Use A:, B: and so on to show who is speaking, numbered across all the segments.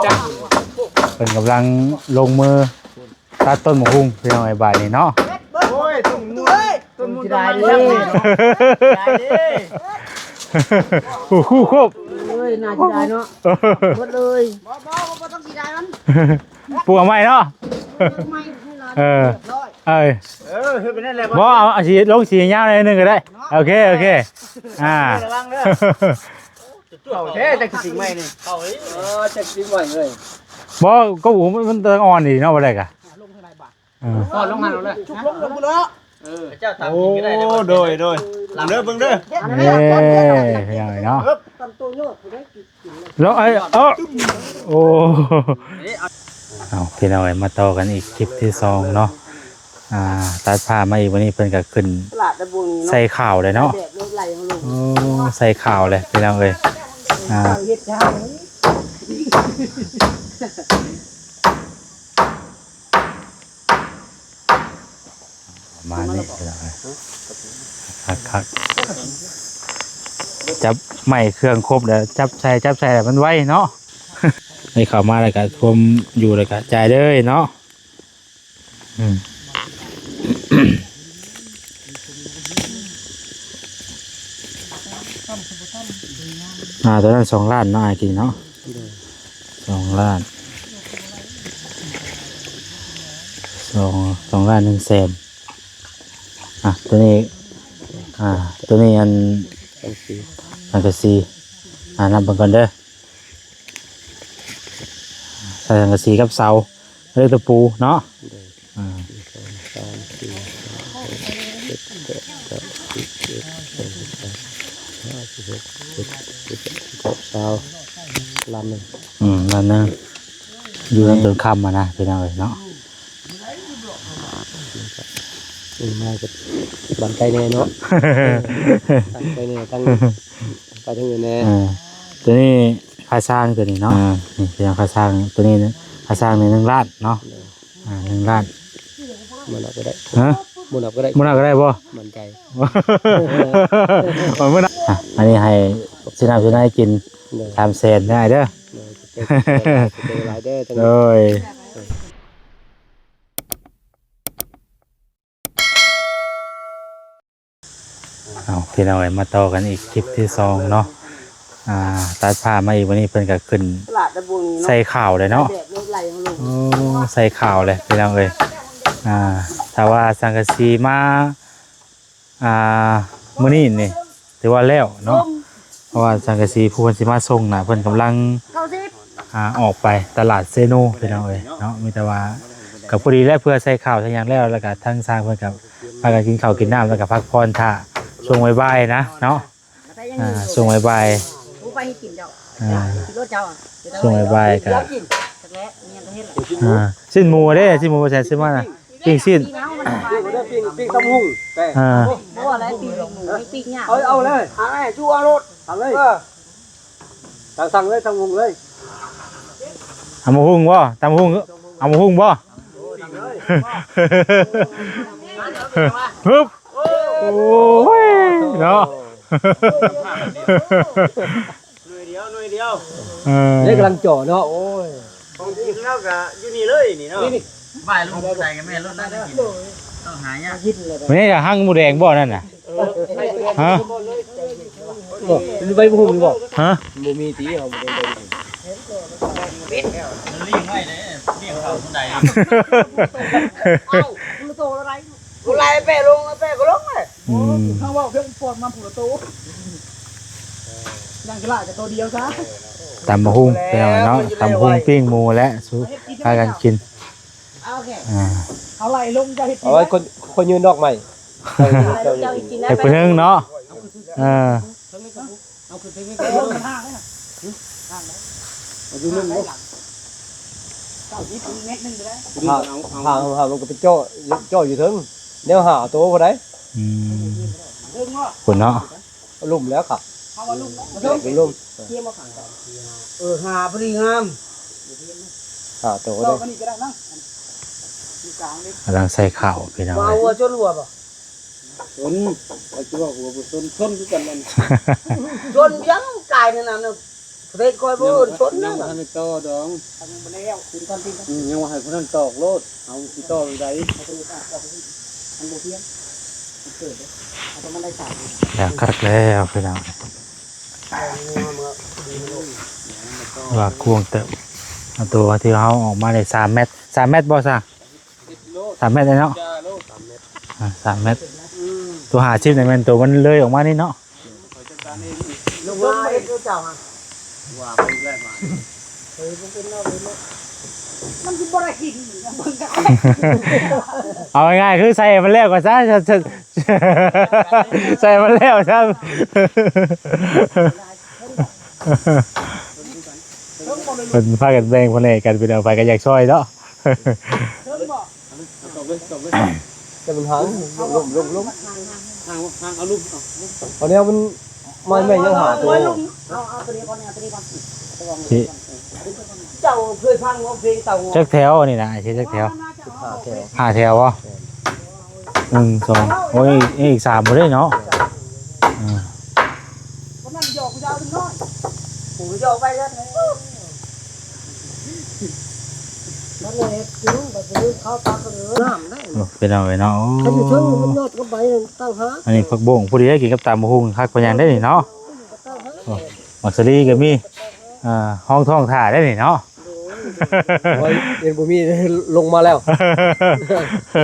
A: จักเป็นกำลังลงมือตัดต้นหมกฮุ้งพี่น้องไอ้บ่ายนี่เนาะ
B: โอ้ยต้นมุ้งได้ดิ
A: คู่ครบ
B: เฮ้ยน่าจะได้เนาะหมดเลยบ่ต้องสิได้มัน
A: ปลูกเอาใหม่เนาะเฮ้ย
B: เป็นนั่นแหละ
A: บ่เอาสีลงสียาวหน่อยนึงก็ได้โอเค
B: ระวังเด้อเข้าแท้จักสิงใหม่นี่เข้าจักสิงใหม่เลย
A: บ่ก็หูมันต้องอ่อนดิเนาะบ่ได้กะ
B: ลงเท่าไหร่บาทก่อนลงหันเลยชุบลงแล้วเจ้าทำกินได้
C: โดยเด้อเบิ่งเด้อ
A: ยังไงเนาะแล้วโอ้เอาพี่น้อยมาต่อกันอีกคลิปที่2เนาะตัดผ้ามาอีกวันนี้เพิ่นก็ขึ้นใส่ข่าวเลยเนาะโอ้ใส่ข่าวเลยพี่น้องเอ้ยมานี่คักจับใหม่เครื่องครบแล้วจับใส่มันไว้เนาะให้เข้ามาแล้วก็ทวมอยู่แล้วก็จ่ายเลยเนาะตัวนั้น2 ล้านเนาะกินเนาะ2 ล้าน2 ล้าน1 แสนตัวนี้อันกระซีนับเบิ่งก่อนเด้อใส่อันกระซีกับเสาเลือกตะปูเนาะ
C: เช้าลำหนึ่ง
A: นั่นนึงอยู่ในต้นคำนะพี่น้องเนาะ
C: มาจะบันไกเน่เนาะตั้งไปเน่ตั้งไปทั้งเงินแน่
A: ตัวนี้ค่าสร้างตัวนี้เนาะนี่เป็นค่าสร้างตัวนี้ค่าสร้างใน1 ล้านเนาะ1 ล้าน
C: มันเอาก็ได้
A: มันเอาก็ได้บ่
C: มันใจ
A: อันนี้ให้สินำให้กิน3 แสนได้เด้อเลยเอาพี่น้อยมาต่อกันอีกคลิปที่2เนาะตัดผ้ามาอีกวันนี้เพิ่นก็ขึ้นใส่ข่าวเลยเนาะใส่ข่าวเลยพี่น้องเอ้ยถ้าว่าสังกะสีมามื้อนี้นี่ถือว่าแล้วเนาะเพราะว่าสังกะสีผู้เพิ่นสิมาส่งน่ะเพิ่นกำลังออกไปตลาดเซโนพี่น้องเอ้ยเนาะมีแต่ว่ากับพอดีแล้วเพื่อใส่ข่าวทั้งอย่างแล้วแล้วก็ทั้งสร้างเพิ่นกับพากันกินข้าวกินน้ำแล้วก็พักผ่อนท่าช่วงบ่ายๆนะเนาะช่วงบ่ายช่วงบ่ายก็สิ้นหมูเด้สิ้นหมูใช่ซื้อมาน่ะปิ้งสิ้น
C: ปิ้งตำหุ่ง
B: บ่อะไรปิ้งหญ้าเอาเลยชูเอารถทำเลยสั่งเลยตำหุ่งเลย
A: เอามาหุ่งบ่ตำหุ่งเอามาหุ่งบ่ฮึบโอ้ยเนาะ
C: หน่วยเดียวนี่กำลังจ่อเนาะโอ้ยของกินแล้วก็อยู่นี่เลยนี่เนาะ
B: บ่ายลูกใส่กันแม่รถได้กินต้องหายาก
A: วันนี้จะหั่งหมูแดงบ่นั่นน่ะฮะ
C: มีใบบุ้งบ่
A: ฮะ
C: บ่มีตีเอาบ่ได้
B: เป็ดลิงไว้เลยเลี้ยงเขาคนใดผู้โตอะไรผู้ไล่แปะลงแปะก็ลงเลยถ้าว่าเพิ่งปวดมาผู้โตยังกระลาจะตัวเดียวซะ
A: ตำหุ่งเป็นไงเนาะตำหุ่งปิ้งหมูและสู้พากันกิน
B: เอาไหลลงจะเห็ด
C: เอาไว้คนยืนดอกใหม่
A: ไอ้เพิ่งเนาะ
B: เอาขึ้นไปไม่ได้ลงห้างเลยนะ
C: เอาอยู่นึงบ่
B: 90เมตรนึงได้
C: หาลงก็เป็นจ่ออยู่ถึงแนวหาตัวบ่ได้
A: คุณเนาะ
C: ลุ่มแล้วครับเป็นลุ่ม
B: หาพอดีงาม
C: ตัวได้
A: กำลังใส่ข่าวพี่น้อง
B: หัวชนหัวป่ะ
C: ชนไอ้ตัวหัวชนคือกันมัน
B: ชนยังกายนั่นน่ะ เด็กคอยบ่ชน
C: ยั
B: นะ
C: งทันโตดองยังว่าให้คนนั้นตอกโลดเอาสิโตอยู่ใด
A: แล้วคักแล้วพี่น้องว่ากวงเติบเอาตัวที่เขาออกมาได้3 เมตร3 เมตรบ่ซะ3 เมตรเลยเนาะ3 เมตรตัวหาชิปในแมนตัวมันเลยออกมานี่เนาะ
B: ลงมาเอ็ดเจ้าฮะ
C: ว่าไปได้มา
B: มันสิบ่ได้กินมันก็
A: เอาง่ายๆคือใส่มันแล้วก็ซะใส่มันแล้วซะเพิ่นพากันแบ่งคนกันไปเอาไปก็อยากช่วยเนาะ
C: แต่มันหางล้มหางเอาลูกตอนนี้มันไม่ยังหาตัว
B: เอาตัวนี้ก่อนเอาตัวนี้ก่อนเจ้าเคยฟังเพลงเต่างอย
A: จักแถวนี่นะไอ้ที่จักแถว
C: หาแถว
A: 5 แถววะ1 2โอ้ยอีก3บ่ได้เนาะ
B: คนนั้นโยกยาวถึงน้อยโอ้โยกไปแล้วนั่นแหละคือแบบนี้เขาตาก็เลยน้ำได้
A: เป็นเอาไว้เนาะ
B: เขาอยู่เชิงมันยอดก็ไปตั้งหา
A: อันนี้ผักบุ้งผู้ใดกินกับตำบักหุ่งคักปานหยังได้นี่เนาะมักสลีก็มีห้องท้องถ่าได้นี่เนาะ
C: โอ้ยเอ็นบุมีลงมาแล้ว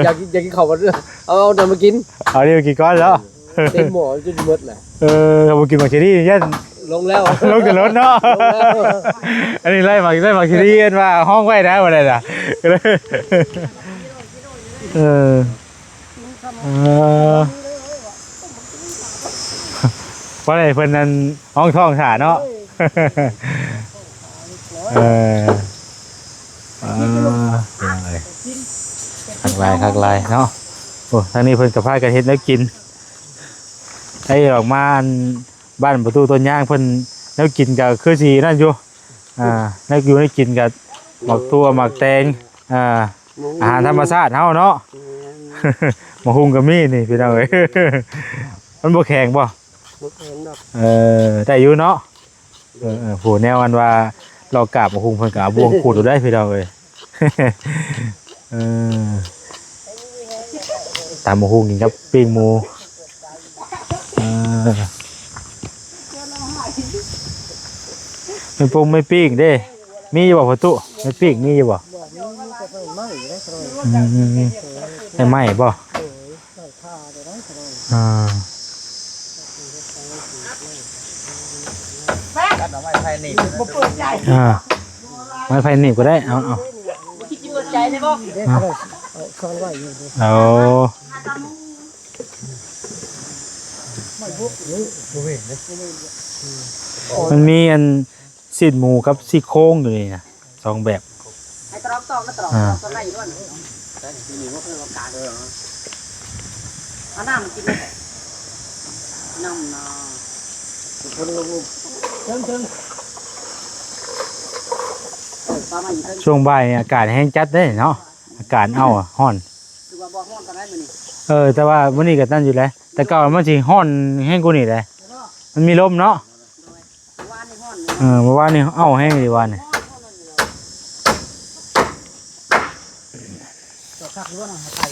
C: อยากกินข้าวมันเอาเดี๋ยวมากิน
A: เอาดิมากินก้อนแล้ว
C: เต็มหม้อจนหมดแหละ
A: เอามากินมักสลียัน
C: ลงแล้ว
A: ลงจากรถเนาะอันนี้ไล่มักสลีกันว่าห้องไว้ได้บ่ได้ล่ะเพราะอะไรเพิ่นนั้นห้องท้องถ่าเนาะเป็นอะไรคักลายเนาะโอ้ทางนี้เพิ่นกับพากันเฮ็ดแล้วกินไอ้ออกมาบ้านประตูต้นย่างเพิ่นแล้วกินกับคือสีนั่นอยู่แล้วอยู่ให้กินกับหมักตัวหมักแตงอาหารธรรมชาติเฮาเนาะมาหุงกับมีนี่พี่น้องเอ้ยมันบ่แข็งบ่ได้อยู่เนาะผู้แนวอันว่าเรากราบมาหุงเพิ่นก็เอาบ่วงขูดได้พี่น้องเอ้ยตามมาหุงกินกับปิ้งหมูไม่ปรุงไม่ปิ้งเด้มีอยู่บ่พ่อตุไม่ปิ้งมีอยู่บ่ได้ไหมบ่
B: บ่เปิดใจ
A: ไม่ไฟหนีบก็ได้เอา
B: คิดเปิดใจได้บ่
A: เอามันมีอันซีดหมูกับซี่โครงอยู่นี่นะ2 แบบ
B: ไอ้ตรอกตอกก็ตรอกตอนไหนอยู่ด้วยเอาน้ำกินน้ำนาเชิง
A: ช่วงบ่ายเนี่ยอากาศแห้งจัดได้เนาะอากาศร้อน
B: คือว่าบ่ฮ้อนตอนนั้นมื้อนี้
A: แต่ว่ามื้อนี้ก็นั่นอยู่แล้วแต่ก่อนมันสิร้อนแห้งกว่านี้เลยมันมีลมเนาะ
B: วานนี่ฮ้อน
A: เมื่อวานนี่แห้งดีวันนี่
B: คักอยู่ว่าน่ะไทย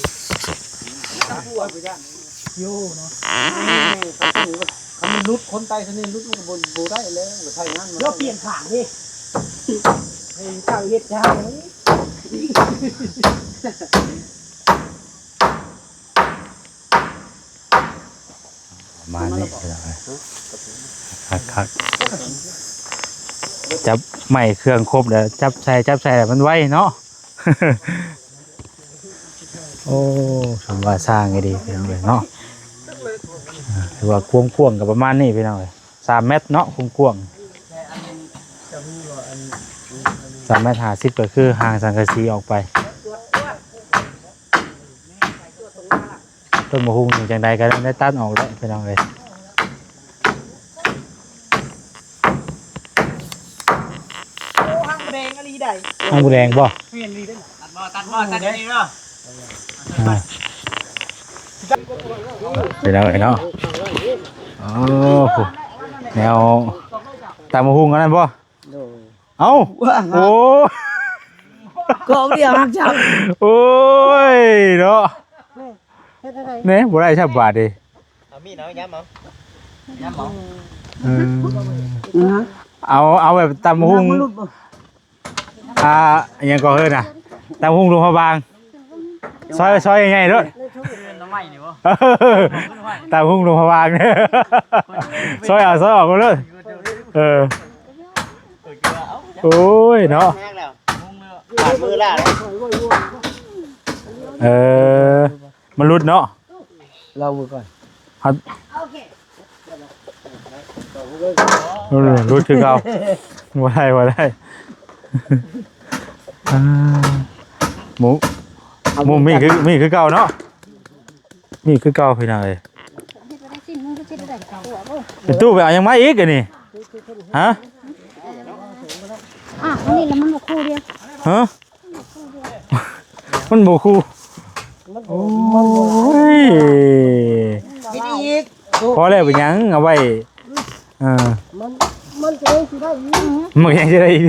B: ตะกัวไปจ้ะโยเนาะ
C: มันรุดคนไตสนิทรุดบนบูได้แล้วไทยงั้น
B: เดี๋ยวเปลี่ยนขางดิให้เจ้าเฮ็ดจ้า
A: มานี่คักจับใหม่เครื่องครบแล้วจับใส่มันไว้เนาะ โอ้สมว่าสร้างไงดีพี่น้องเลยเนาะถือว่าควงกับประมาณนี้พี่น้องเลย3 เมตรเนาะควง3 เมตร50ก็คือห่างสังกะสีออกไปต้นมะฮุงอย่างใดก็ได้ตัดออกได้พี่น้องเลย
B: ห้างแดงอะไรได้
A: ห้างบูแดงบ่
B: เปลี่ยนดีได้ตัดนี่เนาะ
A: ไปแล้วเนาะโอ้โหแนวตามมาหุงกันนั่นบ่ เอ้าโอ้
B: ก็เดียวหักจัง
A: โอ้ยเนาะเนี่ยบ่ได้ชับบาทดิ
C: เอามีดเอาย้ำเอาย้ำเอา
A: เอาแบบตำหุ่งอย่างก็เฮ้ยนะตำหุ่งลุงพะบางซอยยังไงด้วยตำหุ่งลุงพะบางเนี่ยซอยออกก็เลยโอ้ยเนาะ
C: มือล่า
A: มันรุดเนาะ
C: เรามือก่อน
A: รุดคือเราว่าได้หมูมีคือเก่าเนาะมีคือเก่าพี่น้องเอ้ยเป็นตู้ไปเอายังไงอีกอันนี้ฮะ
D: อันนี้แล้วมันบ่คู่เดียว
A: ฮะมันบ่คู่โอ้ยพอแล้วเป็นยังเอาไว้
B: มันจะได้สิได้อีก
A: มันยังจะได้อีก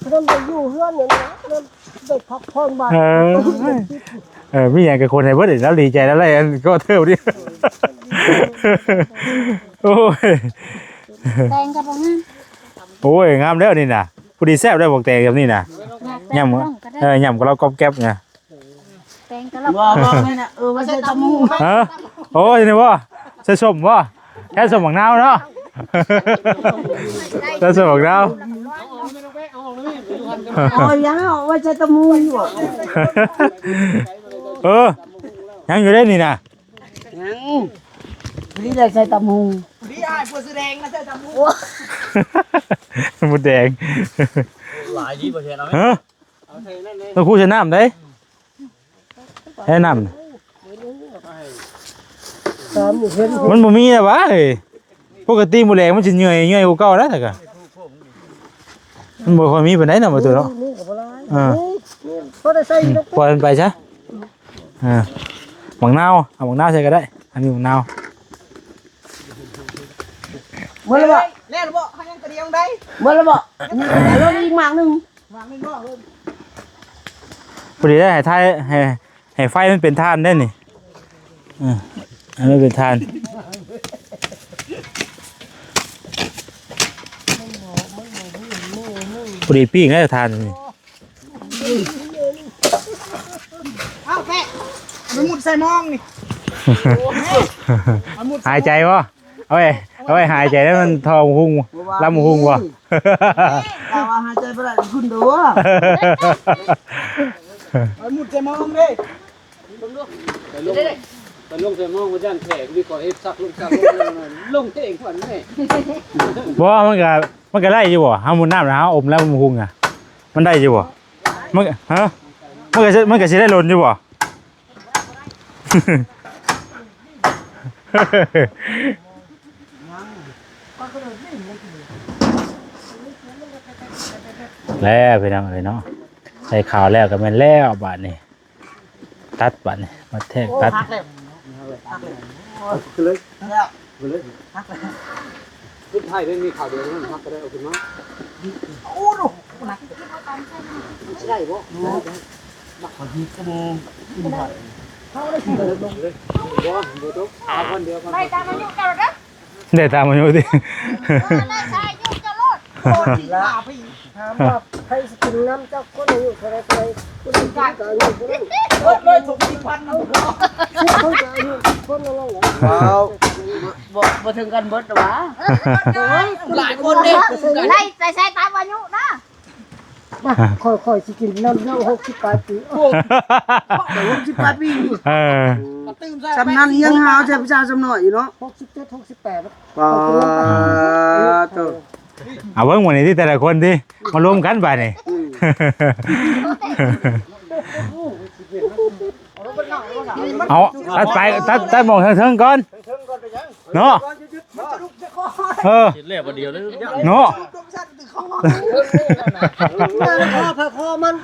B: มันไปอยู่เฮือนเนี่ยนะมันไปพักผ่อนบ้าน
A: มีอย่างกับคนในเบิดแล้วดีใจแล้วอะไรก็เท่าดิโอ้ย
D: แตงกับบ่งาม
A: โอ้ยงามแล้วนี่น่ะผู้ดีแซ่บได้บอกแตงแบบนี้น่ะย่ำย่ำก็เราก๊อบแก๊บไง
D: แตงกับเรา
B: บ่ไม่น่ะว่าใส่ตะมู
A: ฮะโอ้ยนี่ว่าใส่ส้มว่าแค่ส้มบักนาวเนาะใส่ส้มบักนาว
B: ยังว่าใส่ตะมูอยู่
A: ยังอยู่ได้นี่น่ะ
B: ยังนี่ได้ใส่ตะมูนี่อ้ายผู้แสดงนะใส่ตะมู
A: มดแดง
C: หลายยี่บ่เห็นเอาไหม
A: ต้องคู่ใช้น้ำได้ให้น้ำมันบ่มีนะวะปกติหมูแดงมันจะเหนื่อยกว่าเก่าแล้วแต่ก็มันบ่ค่อยมีปานใดน่ะบ่ตัวเนาะปล่อยมันไปซะบักนาวเอาบักนาวใส่ก็ได้อันนี้บักนาว
B: เมื่อบ่แน่บ่เขายังกระเดียงได้เมื่อบ่แล้วอีกหมากนึงบ่
A: พอดีได้ให้ไฟมันเป็นทานได้นี่อันนี้เป็นทานพอดีปิ้งได้ทานนี่
B: เอาแม่มันมุดใส่มองนี่
A: หายใจวะเอาไว้หายใจแล้วมันทองหุ่งลำหุ่งวะ
B: เอาหายใจไปได้คุณดูมันมุดใส่มองดิ
C: ไปลงใส่มองว่าย่านแขกดีกว่าเฮ็ดซักลงเองขวัญแม่
A: บ่มันก็ได้อยู่บ่เฮามุนน้ำแล้วเฮาอมแล้วมันหุ่งอ่ะมันได้อยู่บ่มันฮะมันก็สิได้หล่นอยู่บ่แล้วพี่น้องเลยเนาะใส่ข่าวแล้วก็แม่นแล้วบาดนี้ตัดบาดนี้มาแทกตัด
C: สุดท้ายได้มีข่าวเดียวนั้นพักก็ได้เอาขึ้นมา
B: โอ้โหได้บ่บักขอดีกันกินบ่เขาได้กินเลยบ่ตกเอาคนเดียวกัน
D: ได้ตามอายุกันเด้อ
A: ได้ตามอายุดิ
D: ได้ใช่อายุกันโลด
B: โอ้ยลาพี่ถามว่าใครสิกินน้ำเจ้าคนอายุเท่าไรคุณกินกันอายุคนเลยถูกกินพันเอาเขาจะอายุคนละบ่ถึงกันเบิดหรอวะหลายคนดิ
D: ได้ใส่ตามอายุนะ
B: ค่อยๆสิกินน้ำ68 ปี68 ปีสำนันยังหาวใช่ประชาชนหน่อยอยู่เนาะ67 68ป่าตัว
A: เอาเบิ่งหมดนี่ที่แต่ละคนดิมารวมกันไปนี่เอาตัดมองเทิงๆก่อนเนาะ
C: เรียบเดียวเลย
A: เนาะ
B: คอมัน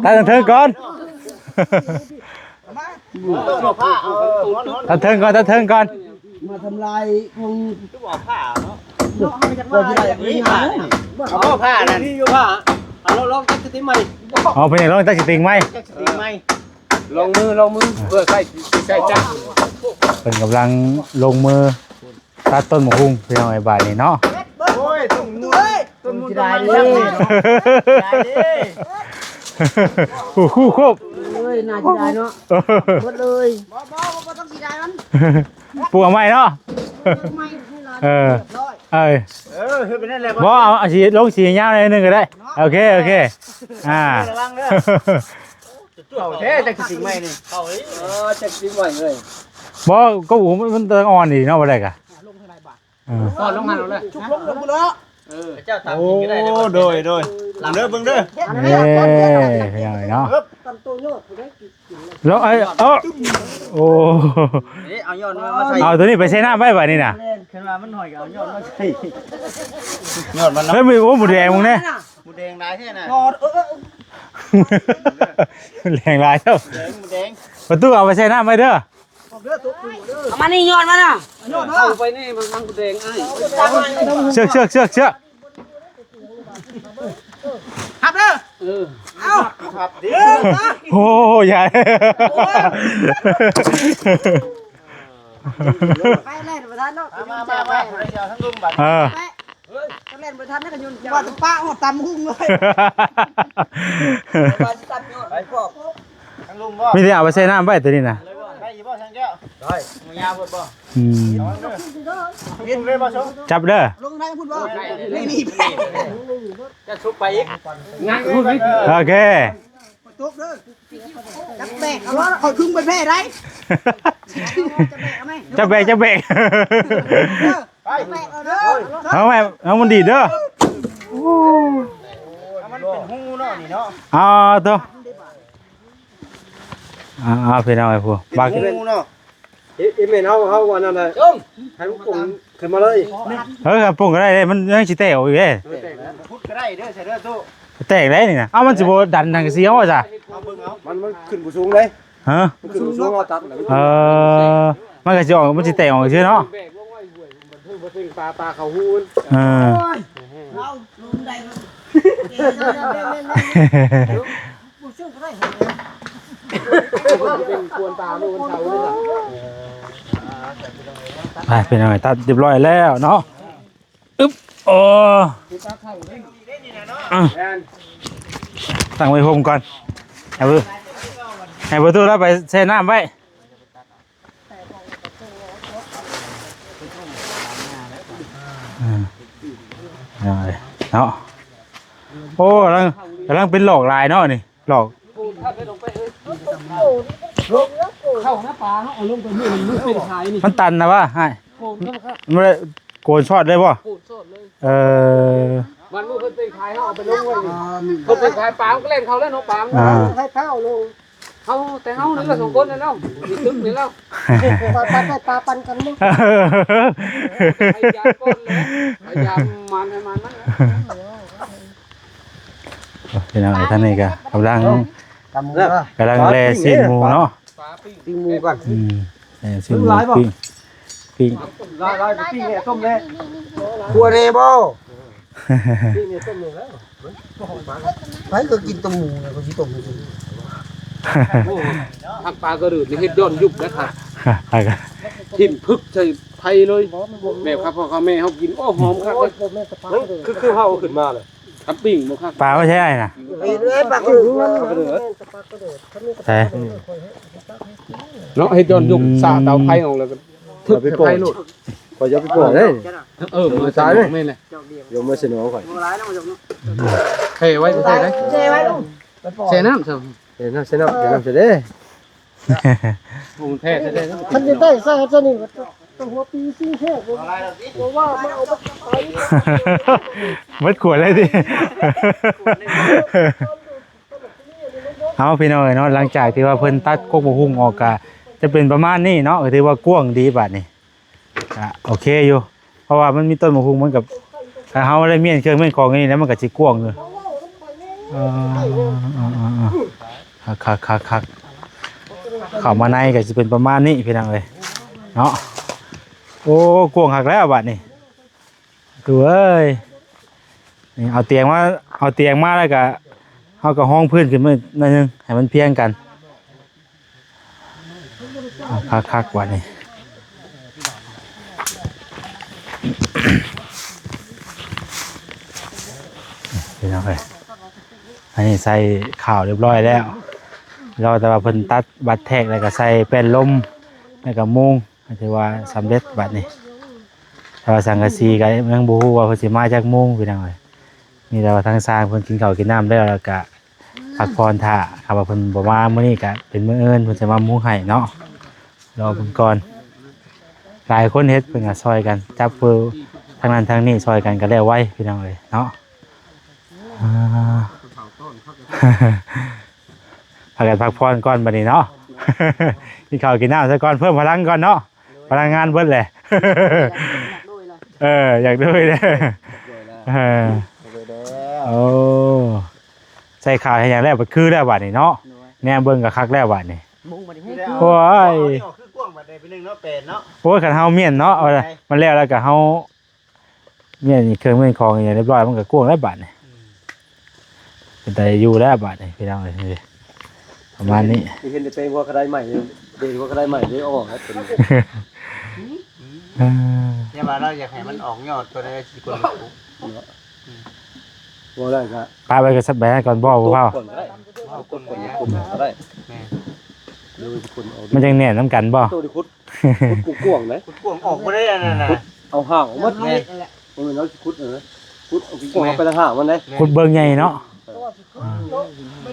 A: ตัดเทิงก่อนตัดเทิงก่อน
B: มาทำลายคง
C: ก็บอกผ้าเนาะ
B: ว่าที่ได้มีหา
C: เอาผ้านั่นนี่อยู่ผ้าเอาลองจักสติใหม่
A: เอาไปไหนลองตักสิติงไหม
C: จักสติใหม่ลงมือเพื่อใส่จัก
A: เป็นกำลังลงมือตัดต้นมะฮุ่งพี่น้องไอ้บาทนี่เนาะ
C: โอ้ยต้นมูเลยต้นมูได้ดิ
A: คู่ครบ
B: เลยน่าจะได้เนาะหมดเลยบ่ต้องสิได้มัน
A: ปลูกเอาไม้เนาะเออเอ้ย
C: เฮ็ดไปนั่นแหละ
A: บ่เอาสีลงสียาวหน่อยนึงก็ได้โอเคอ่า
C: ระวังเด้อเอาแท้จักสติใหม่นี่เอาจักสติใหม่เลย
A: บ่ก็หูมันตะอ่อนนี่เนาะบ่ได้กะ
C: พอลงหันเอาเลย
B: ชุบลงเนาะ
C: เจ้าตามกินก็ได้โดยหลังเด้อเบิ่งเด้อ
A: เอ้พี่น้องเนาะ
B: ตำตัวโยกได้กิน
A: แล้วไอ้โอ้
C: นี่เอาย้อนมาใส่
A: เอาตัวนี้ไปใช้น้ำไว้บัดนี้น่ะ
C: ขึ้นมามันหอยก็เอาย้อนมาใส่ย้อนมัน
A: เฮ้ยมีโอ้หมูแดงมึงเนี่ย
C: หมูแดงได้แค่น่ะ
B: กอด
A: แรงลายเท่า
C: หมูแดง
A: ประตูเอาไปใช้น้ำไว้เด้อ
B: เอามานี่ยอดมันน่ะยอด
C: เอาไปนี่มันหมูแดงอ้าย
A: เชือก
B: หับเด้อเอา
C: ครับดิ
A: โอ้ใหญ่
B: ไปเล่นประธานเนาะ
C: มาคนเดียวทั้งลุมบัด
A: เออ
B: ไปเล่นประธานนั่นก็ยุ่นว่าจะป้าหัวตำหุ้งเลยว่าจะตัดยอดไปพวก
C: ทั้งลุมบ่
A: มีแต่เอาไปใช้น้ำไว้ตัวนี้น่ะ
C: ได้อยู่บ่ทางแก้วได้มึงยาวเพิ่นบ่
A: อืม
C: กินเลยบ่ชม
A: จับเด้อ
B: ลงได้พูดบ่นี่
C: จะชุบไปอีกงั้นพูด
A: โอเค
B: ตุ๊กเด้อจับแบกเอาว่าเขาคึงไปแพ้ได้จะแบกเอาไหม
A: จะเบรก
B: ไปแบกเอาเด้อ
A: เอาแม่เอามันดีเด้อ
C: มันเป็นหูเนาะนี่เนาะ
A: เอาตัวเอาพี่น้องไอ้พวกบา
C: หูเนาะอีเมนเฮาว่านั่นน่ะให้ลูกปุ่งขึ้นมาเลย
A: เฮ้ยปุ่งก็ได้เลยมันยังสิแตกอีกเด้
C: พูดก็ได้เด้อใส่เด้อตู้
A: แตกได้นี่นะเอามันสิบ่ดันทางเสียวว่าจ้ะ
C: เอาเบิ่งเอามันขึ้นบ่สูงเลย
A: ฮะ
C: มันขึ้นบ่สูงเอาตัด
A: มันก็สิออกมันสิแตกออกซื่อเนาะ
C: แบกลงไว้ห่วยมันถึงบ่ถึงปลาเขาหูน
B: เอาลงได้ผู้ชื่อก็ได้
C: เป็นควนปลาลูกเขาด้วยล่ะ
A: ไปเป็นยังไงตัดเรียบร้อยแล้วเนาะอึ๊บโอ้ตั้งไว้ผมก่อนให้ประตูแล้วไปแช่น้ำไว้เนาะโอ้กำลังเป็นหลอกลายเนาะนี่หลอก
C: เข้าหน้าปลาเฮาเอาลงไปนี่มันเป็นชายนี่
A: มันตันนะวะให้
C: โกนครับ
A: มันได้โกนช็อตได้ป่ะ
C: โกนสดเลย มันเพิ่นเป็นชายเฮาเอาไปลงไว้เพิ่นเป็นชายปลาก็เล่นเขาแล้วเนาะปลา
B: ให้เท้าลง
C: เฮาแต่เฮานี่ละ2คนนั่นเนาะมีตึ้งนี่แล้ว
B: ปลาปันกันมั้ง
C: พยายามก้นเลยพยายามมันให้มันนั่น
A: เป็นอะไรท่านนี่ก็กำลังแลซีนหมูเนาะ
C: ปิ้งหมูก่อน
A: ซีนหมูปิ้ง
C: ลายปิ้งเนี่ยต้มเลย
B: ครัวเรบ่
C: ปิ้งเนี่ยต้มเลยแล้ว
B: ไปก็กินต้มหมูเนี่ยก็สิต้มจริง
C: โอ้ทางปลากระดืดนี่เฮ็ดย้อนยุบนะครับ
A: ไปกัน
C: ทิ่มพึกใส่ไผเลยแบบครับพ่อเขาแม่เฮากินโอ้หอมคักเลยคือเฮาขึ้นมาเลยทำปิ้งบ่ครับ
A: ปลาไม่ใช่นะ
B: ไอ้เอ้ยปลาคือ
A: แต่
C: เนาะเฮ็ดย้อนยุบสาเตาไผออกแล้วก็ทึกไผโลด
E: ขอยจะไปปล่อยเลย
C: มือซ้ายเลยแม่นเลย
E: ยมมาเสนอข่อย
C: เทไว้ใส่ได้
B: เจไว้ลูก
C: ใส่น้ำซะ
E: เดี๋ยวน้ำเสนอเดี๋ยวน้ำเสนอ
C: ปรุงแท้ได้
B: มันจะได้ใส่ซะนี่ตัวหัวปีซิ่งแท้บ่ว่ามาเอาไป
A: มัดขวดเลยดิเอาพี่น้องเนาะหลังจากที่ว่าเพิ่นตัดกกบ่หุ้งออกก็จะเป็นประมาณนี้เนาะถือว่ากว้างดีบัดนี้โอเคอยู่เพราะว่ามันมีต้นบ่หุ้งมันกับถ้าเฮาได้เมียนเครื่องเมียนของนี่แล้วมันก็สิกว้างอยู่คักเข้ามาในก็สิเป็นประมาณนี้พี่น้องเอ้ยเนาะโอ้กว้างคักแล้วบัดนี้ ดูเอ้ยนี่เอาเตียงมาแล้วก็เอากับห้องพื้นขึ้นมาหน่อยนึงให้มันเพียงกันคักๆกว่านี่เป็นยังไงอันนี้ใส่ข่าวเรียบร้อยแล้วเราแต่ว่าเพิ่นตัดบัตรแทกแล้วก็ใส่เป็นลมแล้วก็มุงถือว่าสำเร็จบัดนี้แต่ว่าสังกะสีก็ยังบ่ฮู้ว่าเพิ่นสิมาจากมุงเป็นยังไงมีแต่ว่าทางสร้างเพิ่นกินข้าวกินน้ำแล้วก็พักผ่อนท่าครับว่าเพิ่นบ่มามื้อนี้ก็เป็นมื้ออื่นเพิ่นจะมามุงให้เนาะรอเพิ่นก่อนหลายคนเฮ็ดเพิ่นก็ซอยกันจับมือทางนั้นทางนี้ซอยกันก็แล้วไว้พี่น้องเอ้ยเนาะพากันพักผ่อนก่อนบัดนี้เนาะ กินข้าวกินน้ำซะก่อนเพิ่มพลังก่อนเนาะพลังงานเบิดแหละ อยากด้วยเลยโอ้ใส่ข่าวให้อย่างแรกคือแล้วบัดนี้เนาะแนมเบิ่งกับคักแล้วบัดนี้โอ้ยคือกว้างบัดใดเป็นนึงเนาะเป็นเนาะโอ้ยคันเฮาเมียนเนาะมันแล้วก็เฮาเมียนนี่เครื่องเมียนของอย่างเรียบร้อยมันก็กว้างแล้วบัดนี้เป็นแต่อยู่แล้วบัดนี้พี่น้องเอ้ยประมาณนี้
C: เห็นเป็นหัวกระไดใหม่เด็กหัวกระไดใหม่ได้ออกครับเป็น
B: เนี่ยมาเราอยากให้มันออกยอดตัวได้สิคน
C: บ่ได้ครับ
A: ป้าไปกับสับแบก่อนบ่บ่เฮามันจังแน่นำกันบ่
C: ตัวดิคุดกวางไหม
B: กวางออกบ่ได้นั่นน่ะ
C: เอาห่างหมดแม่บ่แม่นเอาคุดคุดเอากวางไปทางห่างมันได้
A: คุดเบิ่งใหญ่เนาะ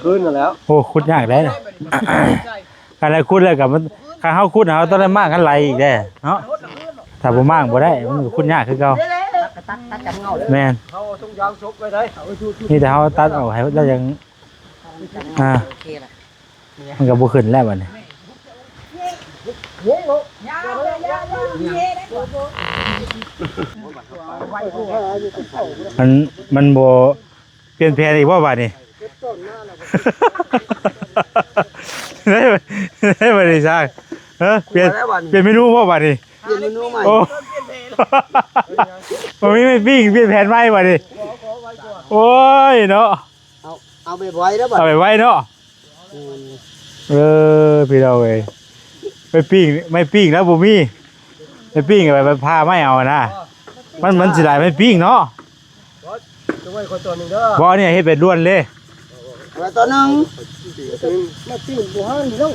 C: ขึ้นแล้ว
A: โอ้คุดยากได้นะอะไรคุดแล้วกับมันถ้าเฮาคุดเฮาต้องได้มากกันไหลอีกแด้เนาะถ้าบ่มากบ่ได้มันคุดยากคือเก่าแม่น
C: เฮาต้องยางซบไว้ได้
A: นี่แต่เฮาตัดออกให้แล้วยังมันก็บ่ขึ้นแล้วบัดนี้มันบ่เปลี่ยนแผนอีกบ่บัดนี้ได้บัดนี้ซ่าเปลี่ยนเมนูบ่บัดนี้
B: เปลี่ยนเมนูใหม่
A: โอ้บ่มีไม่ปิ้งเปลี่ยนแผนใหม่บัดนี้โอ้ยเนาะ
B: เอาไปไว้แล้วบัด
A: เอาไปไว้เนาะพี่เราเอ้ยไม่ปิ้งแล้วบ่มีไม่ปิ้งไปพาไม่เอานะมันสิได้ไม่ปิ้งเนาะ
C: จะไว้คนตัวนึงเด้อ
A: บ่เนี่ยเฮ็ดเป็นล้วนเลย
B: ว่าตัวนึง
C: มาปิ้งบ่ฮั่นแล้ว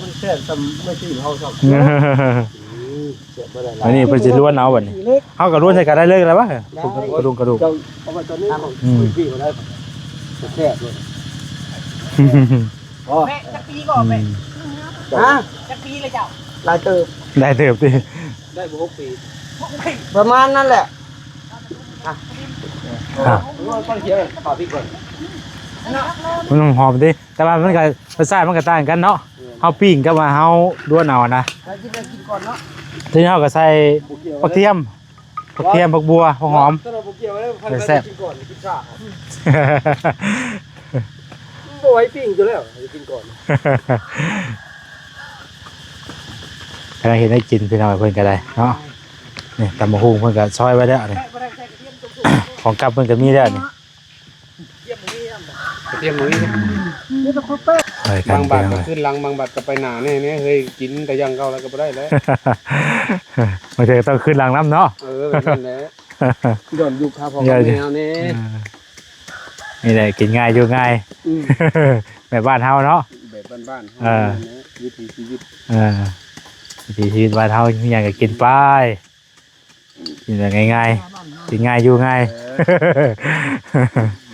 C: มันแซ่บซำไม่ปิ้งเฮาซัก
A: อันนี้เพิ่นสิล้วนเอาบัดนี้เฮาก็ล้วนใส่กันได้เลยแล้ววะกระดูก
C: เอาไว้ตัวนี้ปิ้งได้แซ่บเลย
B: แม่จักปีก่อนแม่จักปีเลยเจ้าหลายเติบ
A: ติ
C: ได้บ่6ปี
B: ประมาณนั้นแหละ
C: ต้องเขียนต่อพี่ก่อน
A: มันหอมดิแต่ว่ามันก็รสชาติมันก็ต่างกันเนาะเฮาปิ้งกับว่าเฮาล้วนเอานะ
B: กินก่อนเนาะ
A: ทีนี้เฮาก็ใส่ผักเทียมผักบัวผักหอมแซ่บ
C: บ่ไว้ปิ้งอยู่แล้วกินก่อน
A: กำลังเห็นได้กินพี่น้องเพิ่นก็ได้เนาะนี่ตำบักหุ่งเพิ่นก็ซอยไว้แล้วนี่ของกับเพิ่นก็มีแล้วนี่
C: เตรียมมื้อบางบาทก็ขึ้นหลังบางบาทก็ไปหน้าแน่ๆเฮ้ยกินแต่ยังเก่าแล้วก็บ่ได้แล้ว
A: มันจะต้องขึ้นหลังน้ำเนาะ
C: แบบนั้นแหละย้อนยุคครับพ่อแม่เฮานี่
A: นี่แหละกินง่ายอยู่ง่ายแบบบ้านเฮาเนาะ
C: แบบบ้านๆวิถีชีวิต
A: วิถีชีวิตบ้านเฮาอย่างก็กินไปกินแบบง่ายๆกินง่ายอยู่ง่าย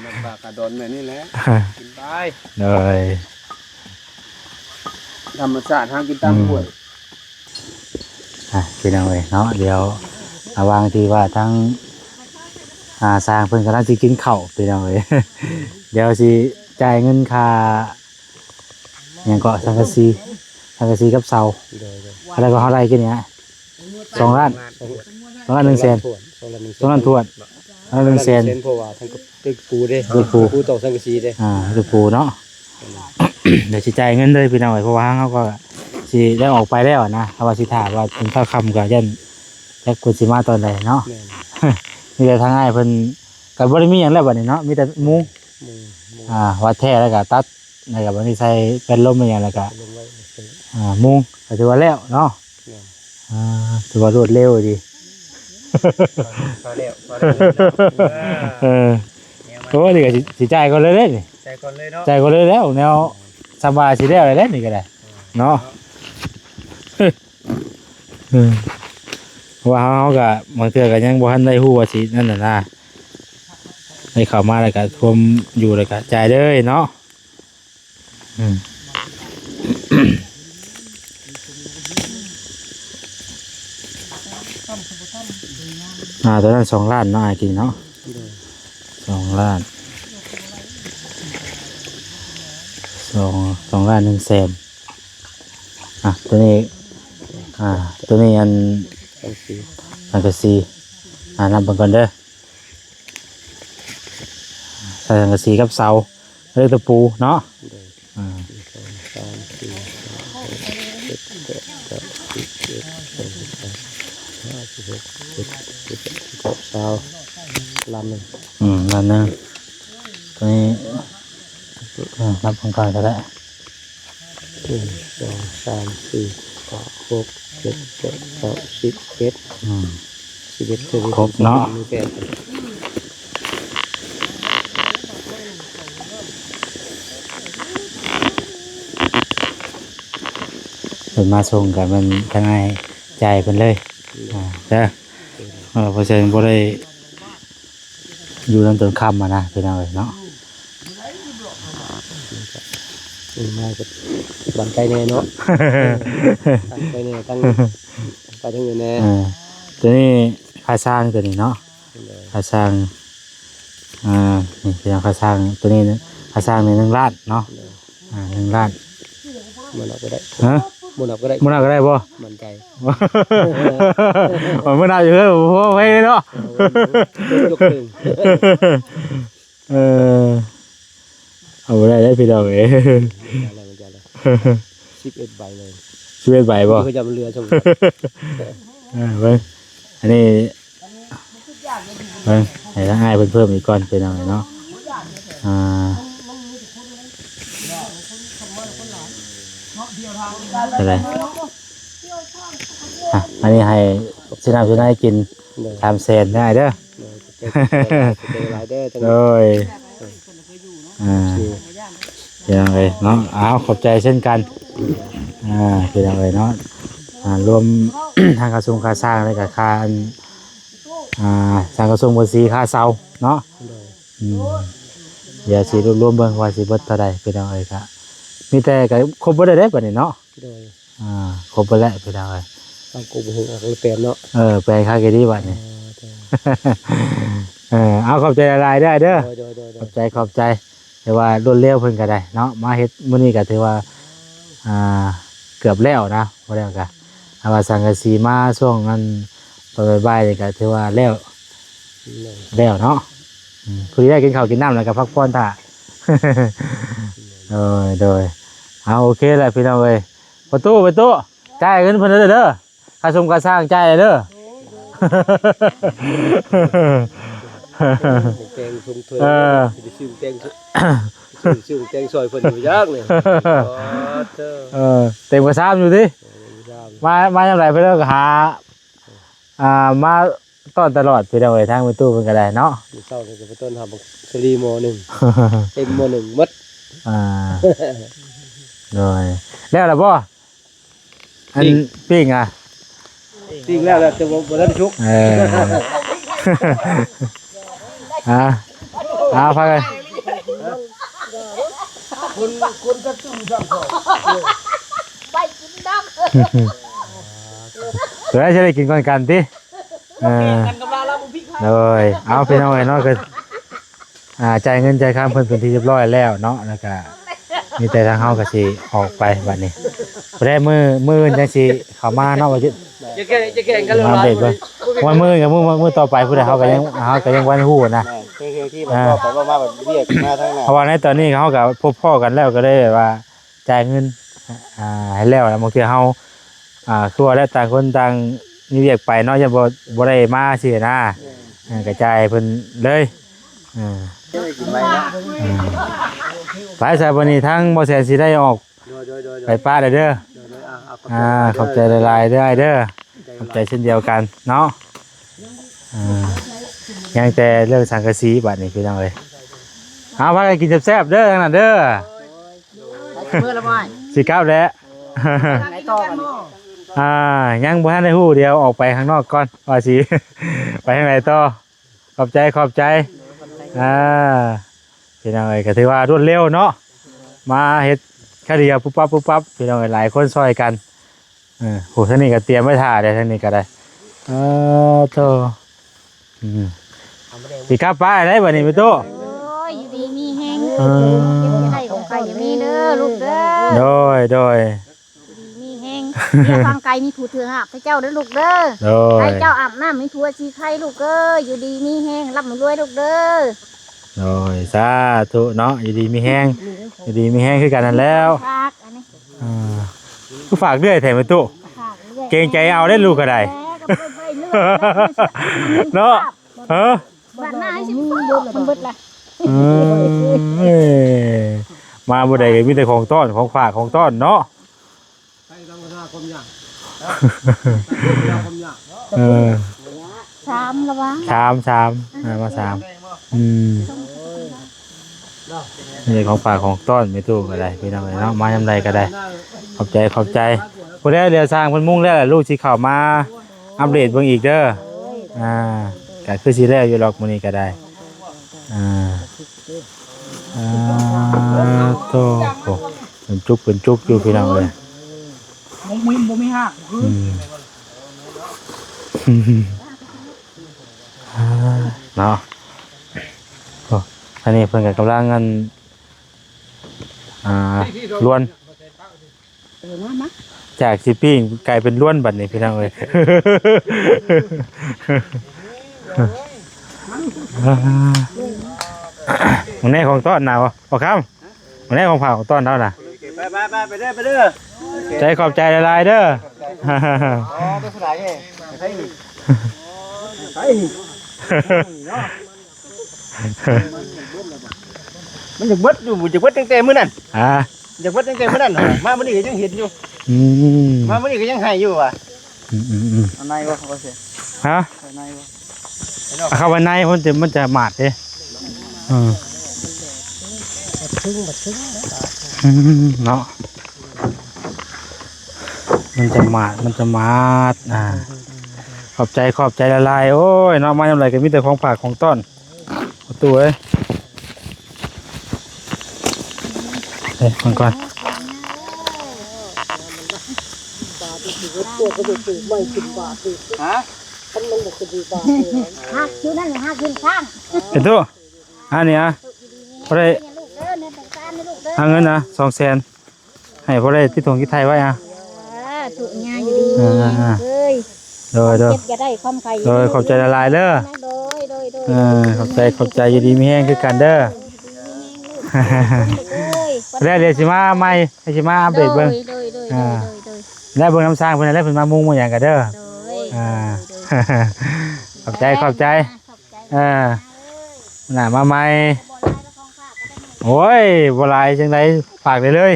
C: ลำบากกระดอนแบบนี้แหละกินไป
A: เลย
C: ธรรมชาติหากินตามห้วย
A: กินเอาเลยเนาะเดี๋ยวระวังที่ว่าทั้งสร้างเพิ่นกำลังสิกินข้าวไปเอาเลยเดี๋ยวสิจ่ายเงินค่าอย่างก็สังกะสีกับเสาอะไรก็เท่าไรกินเนี่ย2 ล้าน1 แสน2 ล้านทวน1 แสน
C: เพราะว่าทั้งตึกปูเด้ปูตอกสังกะสีเด้
A: ตึกปูเนาะเดี๋ยวสิจ่ายเงินเลยพี่น้องเพราะว่าเขาก็สิได้ออกไปแล้วนะเพราะว่าสิถามว่าถึงข้าวคำก็ยัน จักเพิ่นสิมาตอนใดเนาะ มีแต่ทางอ้ายเพิ่นก็บ่ได้มีหยังแล้วบัดนี้เนาะมีแต่มุ้งวัดแท้แล้วก็ตัดแล้วก็บัดนี้ใส่เป็นลมอีหยังแล้วก็มุ้งก็ถือว่าแล้วเนาะถือว่ารวดเร็วดี
C: พอแล้ว
A: โอ้นี่ก็สิจ่ายก่อนเลยเด้นี่
C: ใจก่อนเลยเนาะ
A: จ่ายก่อนเลยแล้วแนวสบายสิแล้วเลยเด้นี่ก็ได้เนาะว่าเฮาก็บางเทื่อก็ยังบ่ทันได้ฮู้ว่าสินั่นน่ะนะให้เข้ามาแล้วก็ท่วมอยู่แล้วก็จ่ายเลยเนาะตอนนั้น2 ล้านเนาะกินเนาะ2 ล้าน2 ล้าน1 แสนตัวนี้อันกระสีนับเบิ่งก่อนเด้อใส่สังกะสีกับเสาเลือกตะปูเนาะ
C: สาวลำหนึ่ง
A: นั่นนึงตัวนี้นับก่อนก็ได้
C: 1 2 3 4 5 6 7 8 9 10 11
A: ครบเนาะเป็นมาส่งกับมันทางไงใจายเป็นเลยเด้อเพราะฉะนั้นบ่ได้อยู่จนต้นค่ำนะเป็นเอาเนาะ
C: มากับบันไกแน่เนาะตั้งไปแน่ตั้งไปทั้งอยู่แน่
A: ตัวนี้ค่าสร้างตัวนี้เนาะค่าสร้างนี่เป็นค่าสร้างตัวนี้ค่าสร้างใน1 ล้านเนาะ1 ล้าน
C: มันเอาก็ได้
A: ฮะ
C: มันเอาก็ได้
A: มันเอาก็ได้บ่
C: มันใจ
A: มันเอาอยู่เด้อโอ้ไว้เนาะ
C: ยกถึง
A: เอาบ่ได้ได้พี่น้องเอ้ย
C: อะไรมันจะอะไร11 ใบเลย
A: 11 ใบบ่
C: ก็จะมันเรือชม
A: เบิ่งอันนี้เบิ่งให้ทางอ้ายเพิ่มอีกก่อนเป็นเอาเนาะอะไรอันนี้ให้สินำสินให้กิน3 แสนได้เด้อ
C: หลายเด้อ
A: โดยเป็นยังไงเนาะขอบใจเช่นกันเป็นยังไงเนาะรวม ทางกระทรวงค่าสร้างและกับค่าทางกระทรวงภาษีค่าเสาเนาะอย่าสิรวมเบิ่งว่าสิเบิดเท่าใดเป็นยังไงครับมีแต่ก็ครบบ่ได้บัดนี้เนาะครบบ่แล้วเป็นยังไง
C: ต้องกูบ่ฮู้ออกเลยแปลนเนาะ
A: แปลค่าเกดีบัดนี้เอาขอบใจหลายๆเด้อขอบใจแต่ว่ารวดเร็วเพิ่นก็ได้เนาะมาเฮ็ดมื้อนี้ก็ถือว่าเกือบแล้วนะบ่แล้วก็ว่าสังกะสีมาช่วงนั้นตอนบ่ายๆนี่ก็ถือว่าแล้วเนาะผู้ที่ได้กินข้าวกินน้ำแล้วก็พักผ่อนท่า โดยเอาโอเคแหละพี่น้องเอ้ยประตูจ่ายเงินเพิ่นเด้อค่าชมค่าสร้างจ่ายเด้อ
C: แตงชมเพิ่นสิซื้อแตงซื้อแตงซอยเพิ่นอยู่ยากเลย
A: เต็มกระซ้ำอยู่ดิมาจังไรเพิ่นก็หามาต้อนตลอดพี่น้องเอ้ยทางประตูเพิ่นก็ได้เนาะ
C: เช้านี่ก็ไปต้นหาบักสลีม1เต็มม1หมด
A: โดยแล้วล่ะบ่อันปิ้ง
C: ปิ้งแล้วแต่บ่ได้ชุก
A: พากัน
B: คนกระตุ้นจัง
D: ไปกินดอก
A: เดี๋ยวจะได้กินก่อนกันติเลยเอาพี่น้องเอ้ยเนาะก็จ่ายเงินจ่ายค่าเพิ่นเป็นที่เรียบร้อยแล้วเนาะแล้วก็มีแต่ทางเฮาก็สิออกไปบัดนี้บ่ได้มื้อจังสิเข้ามาเนาะว่า
C: จะแข่งกันเลย
A: มาเบ็ดว่ามื้อกับมื้อต่อไปผู้ใดเฮาก็ยังบ่ฮู้นะ
C: ที่มันก็ไปว่าแบบเรียกมาทางนั้น
A: เพราะว่าในตอนนี้เฮาก็พบพ่อกันแล้วก็ได้ว่าจ่ายเงินให้แล้วแล้วบางทีเฮาคือว่าแล้วต่างคนต่าง มีเวียกไปเนาะอย่าบ่ได้มาสินะกระจายเพิ่นเลยไปซะวันนี้ทั้งบ่แสนสิได้ออกไปป้าเด้อขอบใจหลายๆเด้อเด้อขอบใจเช่นเดียวกันเนาะยังแต่เรื่องสังกะสีบัดนี้พี่น้องเอ้ยเอาพากันกินแซ่บๆเด้อทั้งนั้นเด้อ
B: เมื่อละไม่
A: สิกลับแล้ว
B: ไหนต่อกัน
A: ยังบ่ทันได้ฮู้เดี๋ยวออกไปข้างนอกก่อนว่าสิ ไปทางไหนต่อขอบใจพี่น้องเอ้ยก็ถือว่ารวดเร็วเนาะมาเฮ็ดแค่เดียวปุ๊บปั๊บพี่น้องเอ้ยหลายคนช่วยกันโหท่างนี้ก็เตรียมไว้ท่าเดี๋ยวท่างนี้ก็ได้โตสิกลับไปได้บัดนี้พี่ตู้
D: โอ้ยอยู่ดีมีแห้งให้ของใครอย่ามีเด้อลูกเด้อ
A: โดย
D: มีแห้งเดี๋ยวฟังไก่มีผู้ถือหับให้เจ้าเด้อลูกเด้อ
A: โดย
D: ให้เจ้าอาบน้ำมีทัวชีไข่ลูกเอ้ยอยู่ดีมีแห้งรับมือรวยลูกเด้อ
A: โดยสาธุเนาะอยู่ดีมีแห้งคือกันนั่นแล้ว
D: ฝากอันนี้
A: ก็ฝากเรื่อยแถมไปตู้
D: ฝากเรื่อย
A: เกรงใจเอาได้ลูกก็ได้ เนาะ
D: บ้านหน้าให้สิมันเบิดละ
A: มาบ่ได้ก็มีแต่ของต้อนของฝากของต้อนเนาะ
D: สามละวะ
A: สามมาสามนี่ของฝากของต้อนไม่ตู้ก็ได้พี่น้องเนาะมายำใดก็ได้ขอบใจพอได้เดี๋ยวสร้างเพิ่นมุ่งแล้วลูกสิเข้ามาอัปเดตเบิ่งอีกเด้อก็คือสิแล้วอยู่หรอกมื้อนี้ก็ได้โตเป็นจุกอยู่พี่น้องเลย
B: บ่มีห้า
A: เนาะอันนี้เพิ่นก็กำลังกันล้วนจากสิปิ้งกลายเป็นล้วนบัดนี้พี่น้องเอ้ยมันแน่ของต้อนน่ะบ่ครับมันแน่ของผ่าของต้อนเท่าน่ะ
C: ไปเด้อ
A: ใจขอบใจหลายๆเด้อ
C: ไปสลายไงไปมันจะเบิดอยู่จะเบิดตั้งแต่มื้อนั้นจะเบิดตั้งแต่มื้อนั้นมามื้อนี้ก็ยังเห็นอยู่มามื้อนี้ก็ยังให้อยู่ว่ะอันไหนวะเขาเสีย
A: ฮะ
C: อันไหนวะ
A: เข้าวันไหนมันจะหมาดเด้เนาะมันจะหมาดขอบใจละลายโอ้ยเนาะมาทำอะไรกันมีแต่ของฝากของต้อนตัวเอ้ยมันก่อน
C: ฮะ
D: หักอยู่นั่นหักขึ้นข้าง
A: เห็นตัวอันนี้พอได้เงินนะ200,000ให้พอได้ที่ถงที่ไทยไว้
D: ถูกงานอยู่ดีโดยจะได้ความใคร
A: โดยขอบใจละลายเด้อขอบใจอยู่ดีมีแห้งคือกันเด้อแล้วเดี๋ยวสิมาใหม่สิมาอัปเดตเบิ่งได้เบิ่งน้ำสร้างเพิ่นได้เพิ่นมามุ่งมาหยังกันเด้อขอบใจน่ะมาใหม่โอ้ยบ่หลายจังได๋ฝากได้เลย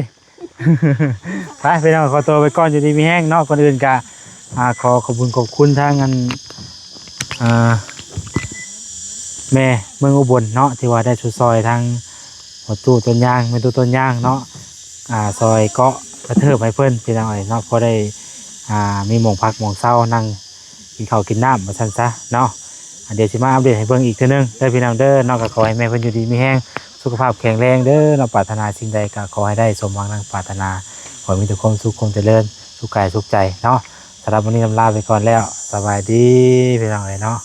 A: ไปพี่น้องขอตัวไปก่อนอยู่ดีมีแห้งเนาะก่อนอื่นก็ขอขอบคุณทางอันแม่เมืองอุบลเนาะที่ว่าได้ช่วยซอยทางหัวตู้ต้นยางเป็นต้นยางเนาะซอยเกาะกระเทิบให้เพิ่นพี่น้องเนาะพอได้มีหม่องพักหม่องเศร้านั่งกินข้าวกินน้ำมาซั่นซะเนาะเดี๋ยวสิมาอัปเดตให้เบิ่งอีกเทื่อนึงได้พี่น้องเด้อเนาะก็ขอให้แม่เพิ่นอยู่ดีมีแห้งสุขภาพแข็งแรงเด้อเราปรารถนาสิ่งใดก็ขอให้ได้สมหวังดังปรารถนาขอให้มีแต่ความสุขความเจริญสุขกายสุขใจเนาะสำหรับวันนี้ลาไปก่อนแล้วสบายดีพี่น้องเนาะ